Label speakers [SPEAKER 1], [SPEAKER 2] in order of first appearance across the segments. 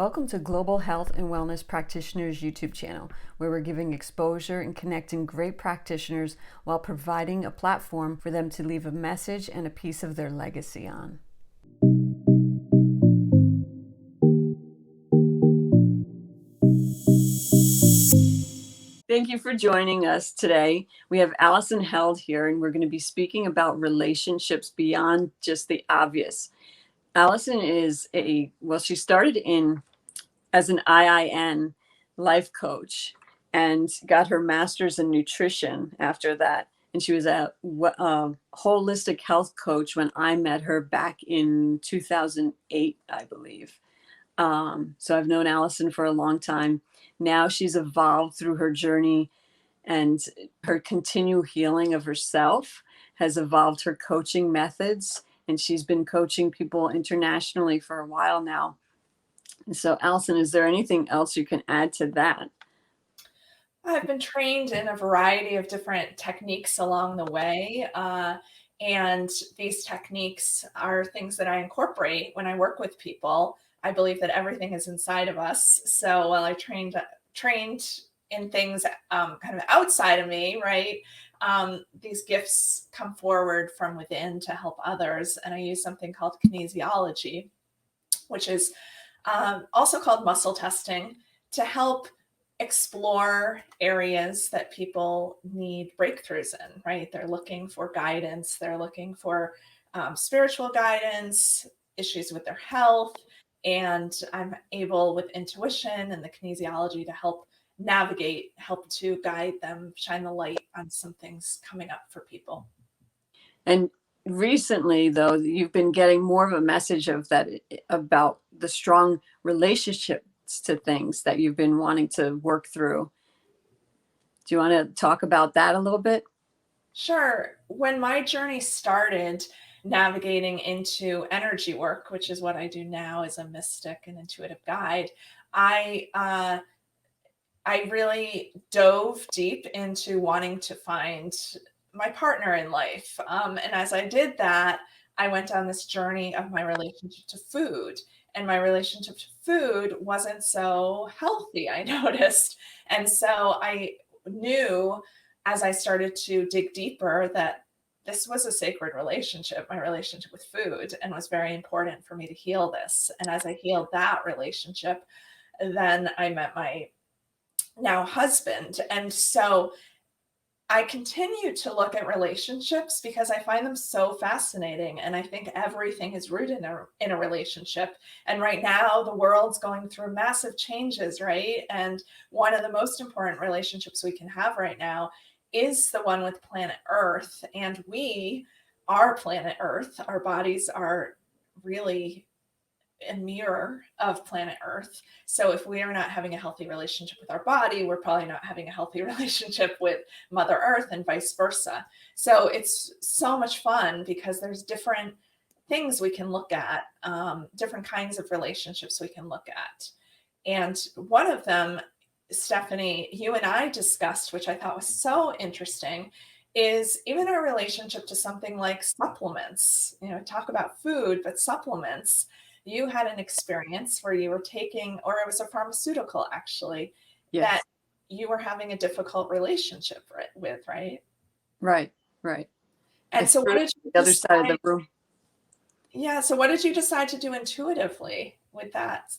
[SPEAKER 1] Welcome to Global Health and Wellness Practitioners YouTube channel, where we're giving exposure and connecting great practitioners while providing a platform for them to leave a message and a piece of their legacy on. Thank you for joining us today. We have Alison Held here, and we're going to be speaking about relationships beyond just the obvious. Alison is she started as an IIN life coach and got her master's in nutrition after that. And she was a holistic health coach when I met her back in 2008, I believe. So I've known Alison for a long time. Now she's evolved through her journey, and her continual healing of herself has evolved her coaching methods. And she's been coaching people internationally for a while now. So, Alison, is there anything else you can add to that?
[SPEAKER 2] I've been trained in a variety of different techniques along the way. And these techniques are things that I incorporate when I work with people. I believe that everything is inside of us. So while I trained in things kind of outside of me, right? These gifts come forward from within to help others. And I use something called kinesiology, which is also called muscle testing, to help explore areas that people need breakthroughs in, right? They're looking for guidance. They're looking for spiritual guidance, issues with their health. And I'm able, with intuition and the kinesiology, to help navigate, help to guide them, shine the light on some things coming up for people.
[SPEAKER 1] And recently, though, you've been getting more of a message about the strong relationships to things that you've been wanting to work through. Do you want to talk about that a little bit?
[SPEAKER 2] Sure. When my journey started navigating into energy work, which is what I do now as a mystic and intuitive guide, I really dove deep into wanting to find my partner in life. And as I did that, I went on this journey of my relationship to food. And my relationship to food wasn't so healthy, I noticed. And so I knew, as I started to dig deeper, that this was a sacred relationship, my relationship with food, and was very important for me to heal this. And as I healed that relationship, then I met my now husband. And so I continue to look at relationships because I find them so fascinating. And I think everything is rooted in a relationship. And right now, the world's going through massive changes, right? And one of the most important relationships we can have right now is the one with planet Earth. And we are planet Earth. Our bodies are really a mirror of planet Earth. So if we are not having a healthy relationship with our body, we're probably not having a healthy relationship with Mother Earth, and vice versa. So it's so much fun because there's different things we can look at, different kinds of relationships we can look at. And one of them, Stephanie, you and I discussed, which I thought was so interesting, is even our relationship to something like supplements. Talk about food, but supplements. You had an experience where you were taking, or it was a pharmaceutical actually,
[SPEAKER 1] Yes.
[SPEAKER 2] that you were having a difficult relationship with, right?
[SPEAKER 1] Right.
[SPEAKER 2] And so what did you
[SPEAKER 1] the other side of the room?
[SPEAKER 2] Yeah. So what did you decide to do intuitively with that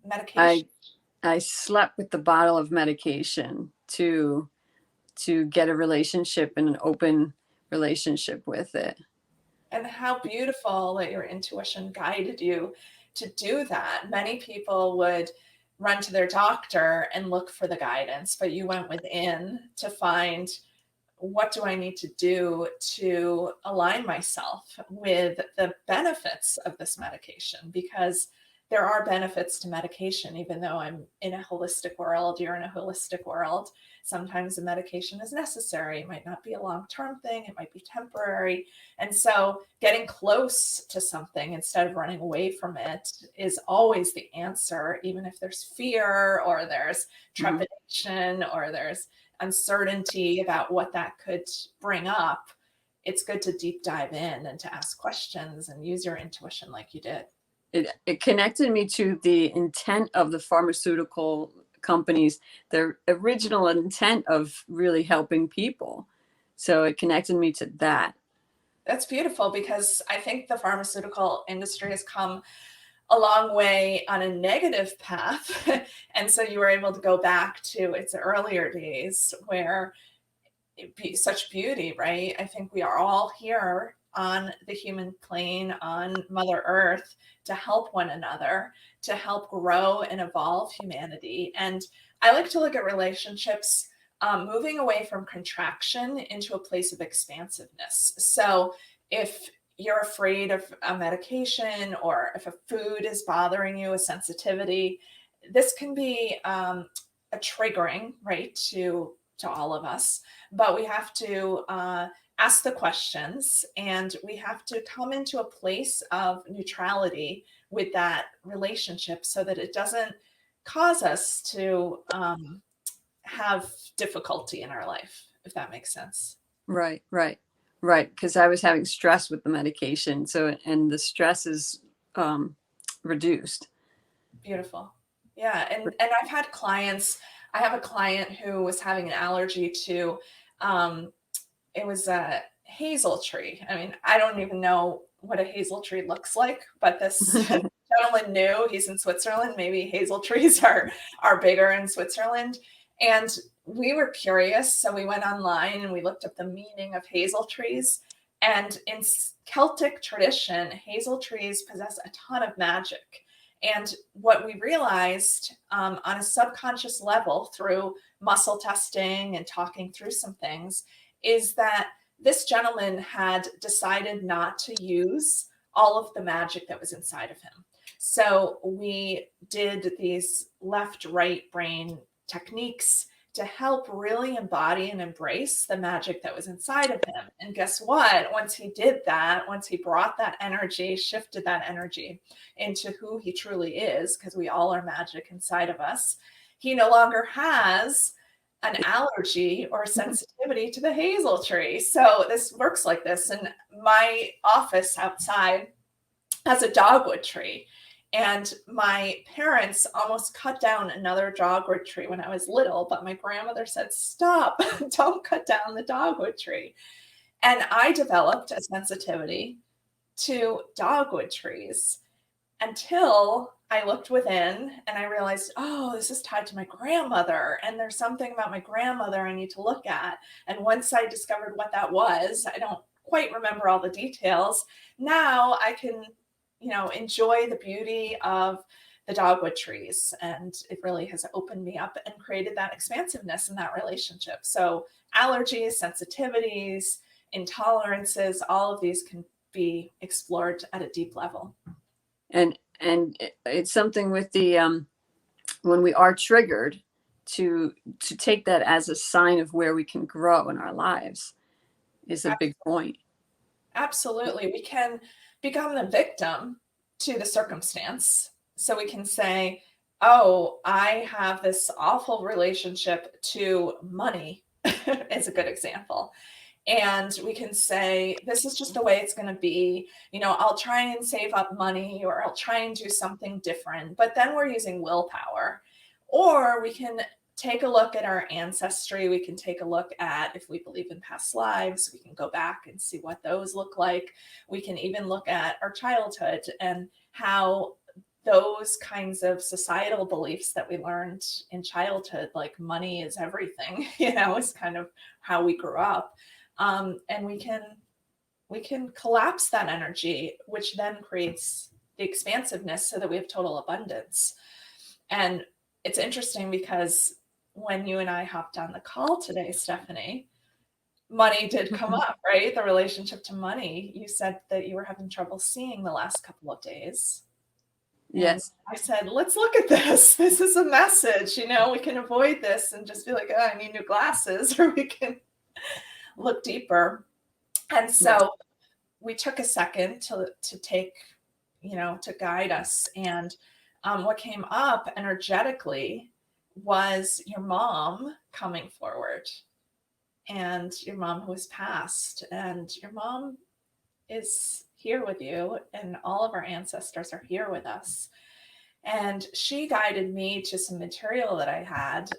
[SPEAKER 2] medication?
[SPEAKER 1] I slept with the bottle of medication to get a relationship and an open relationship with it.
[SPEAKER 2] And how beautiful that your intuition guided you to do that. Many people would run to their doctor and look for the guidance, but you went within to find, what do I need to do to align myself with the benefits of this medication? Because there are benefits to medication, even though I'm in a holistic world, you're in a holistic world. Sometimes the medication is necessary. It might not be a long-term thing. It might be temporary. And so getting close to something instead of running away from it is always the answer, even if there's fear or there's trepidation or there's uncertainty about what that could bring up. It's good to deep dive in and to ask questions and use your intuition like you did.
[SPEAKER 1] it connected me to the intent of the pharmaceutical companies, their original intent of really helping people. So it connected me to that.
[SPEAKER 2] That's beautiful, because I think the pharmaceutical industry has come a long way on a negative path. And so you were able to go back to its earlier days where it be such beauty, right? I think we are all here on the human plane, on Mother Earth, to help one another, to help grow and evolve humanity. And I like to look at relationships moving away from contraction into a place of expansiveness. So if you're afraid of a medication, or if a food is bothering you, a sensitivity, this can be a triggering, right, to all of us. But we have to ask the questions, and we have to come into a place of neutrality with that relationship, so that it doesn't cause us to have difficulty in our life, if that makes sense.
[SPEAKER 1] Right, right, right. Because I was having stress with the medication, so and the stress is reduced.
[SPEAKER 2] Beautiful. Yeah. And I've had clients, I have a client who was having an allergy to, um, it was a hazel tree. I mean, I don't even know what a hazel tree looks like, but this gentleman knew. He's in Switzerland. Maybe hazel trees are bigger in Switzerland. And we were curious, so we went online and we looked up the meaning of hazel trees. And in Celtic tradition, hazel trees possess a ton of magic. And what we realized on a subconscious level through muscle testing and talking through some things is that this gentleman had decided not to use all of the magic that was inside of him. So we did these left-right brain techniques to help really embody and embrace the magic that was inside of him. And guess what? Once he did that, once he brought that energy, shifted that energy into who he truly is, because we all are magic inside of us, he no longer has an allergy or sensitivity to the hazel tree. So this works like this. And my office outside has a dogwood tree. And my parents almost cut down another dogwood tree when I was little, but my grandmother said, stop, don't cut down the dogwood tree. And I developed a sensitivity to dogwood trees until I looked within and I realized, oh, this is tied to my grandmother. And there's something about my grandmother I need to look at. And once I discovered what that was, I don't quite remember all the details. Now I can, enjoy the beauty of the dogwood trees. And it really has opened me up and created that expansiveness in that relationship. So allergies, sensitivities, intolerances, all of these can be explored at a deep level.
[SPEAKER 1] And it's something with the when we are triggered, to take that as a sign of where we can grow in our lives is a big point.
[SPEAKER 2] Absolutely. We can become the victim to the circumstance. So we can say, oh, I have this awful relationship to money, is a good example. And we can say, this is just the way it's going to be. I'll try and save up money, or I'll try and do something different. But then we're using willpower. Or we can take a look at our ancestry. We can take a look at, if we believe in past lives, we can go back and see what those look like. We can even look at our childhood and how those kinds of societal beliefs that we learned in childhood, like money is everything, is kind of how we grew up. And we can collapse that energy, which then creates the expansiveness so that we have total abundance. And it's interesting because when you and I hopped on the call today, Stephanie, money did come up, right? The relationship to money. You said that you were having trouble seeing the last couple of days.
[SPEAKER 1] Yes.
[SPEAKER 2] And I said, let's look at this. This is a message. We can avoid this and just be like, oh, I need new glasses, or we can look deeper. And so we took a second to take, to guide us. And what came up energetically was your mom coming forward, and your mom who has passed. And your mom is here with you, and all of our ancestors are here with us. And she guided me to some material that I had,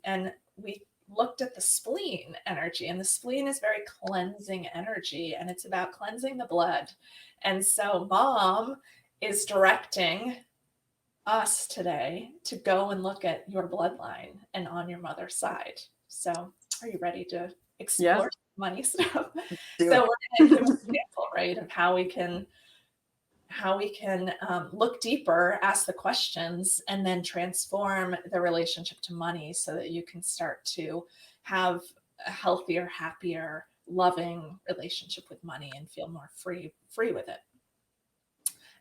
[SPEAKER 2] and we looked at the spleen energy, and the spleen is very cleansing energy, and it's about cleansing the blood. And so mom is directing us today to go and look at your bloodline and on your mother's side. So are you ready to explore money stuff? So we're going to give an example, right, of how we can look deeper, ask the questions, and then transform the relationship to money so that you can start to have a healthier, happier, loving relationship with money and feel more free with it.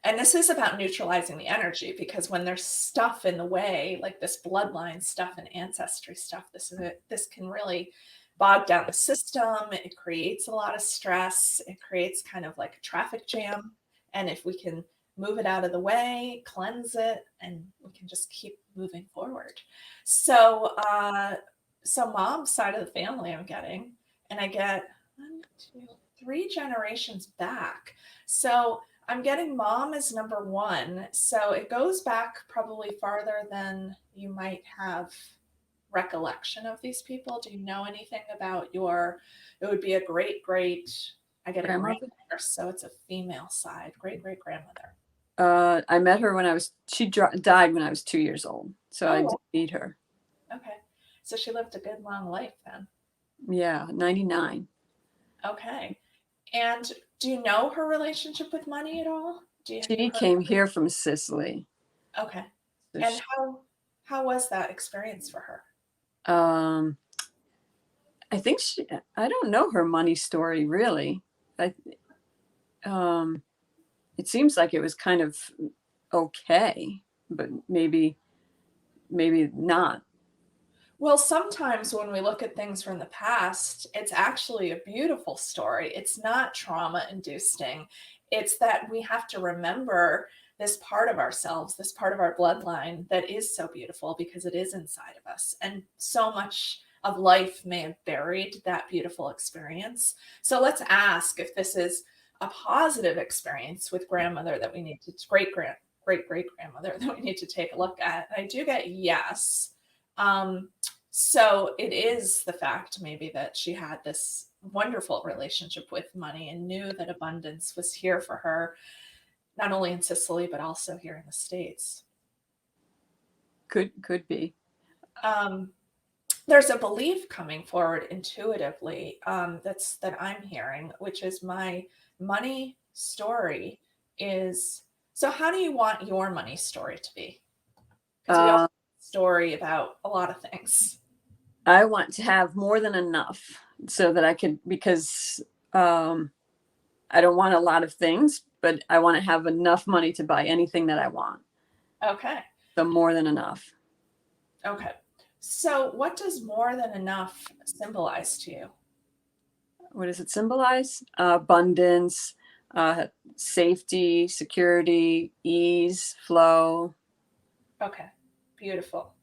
[SPEAKER 2] And this is about neutralizing the energy, because when there's stuff in the way, like this bloodline stuff and ancestry stuff, this can really bog down the system. It creates a lot of stress. It creates kind of like a traffic jam. And if we can move it out of the way, cleanse it, and we can just keep moving forward. So, mom's side of the family I'm getting, and I get 1, 2, 3 generations back. So I'm getting mom as number 1. So it goes back probably farther than you might have recollection of these people. Do you know anything about it would be a great, I get a grandmother, so it's a female side, great grandmother.
[SPEAKER 1] I met her she died when I was 2 years old. So I did meet her.
[SPEAKER 2] Okay. So she lived a good long life then.
[SPEAKER 1] Yeah, 99.
[SPEAKER 2] Okay. And do you know her relationship with money at all?
[SPEAKER 1] She came here from Sicily.
[SPEAKER 2] Okay. So and how was that experience for her?
[SPEAKER 1] I think I don't know her money story really. It seems like it was kind of okay, but maybe not.
[SPEAKER 2] Well, sometimes when we look at things from the past, it's actually a beautiful story. It's not trauma inducing. It's that we have to remember this part of ourselves, this part of our bloodline that is so beautiful because it is inside of us. And so much of life may have buried that beautiful experience. So let's ask if this is a positive experience with grandmother that we need to, great grandmother that we need to take a look at. And I do get yes. So it is the fact maybe that she had this wonderful relationship with money and knew that abundance was here for her, not only in Sicily, but also here in the States.
[SPEAKER 1] Could be.
[SPEAKER 2] There's a belief coming forward intuitively that I'm hearing, which is my money story is, so how do you want your money story to be? Because we all have a story about a lot of things.
[SPEAKER 1] I want to have more than enough so that I could, because I don't want a lot of things, but I want to have enough money to buy anything that I want.
[SPEAKER 2] Okay.
[SPEAKER 1] So more than enough.
[SPEAKER 2] Okay. So what does more than enough symbolize to you?
[SPEAKER 1] What does it symbolize? Abundance, safety, security, ease, flow.
[SPEAKER 2] Okay. Beautiful.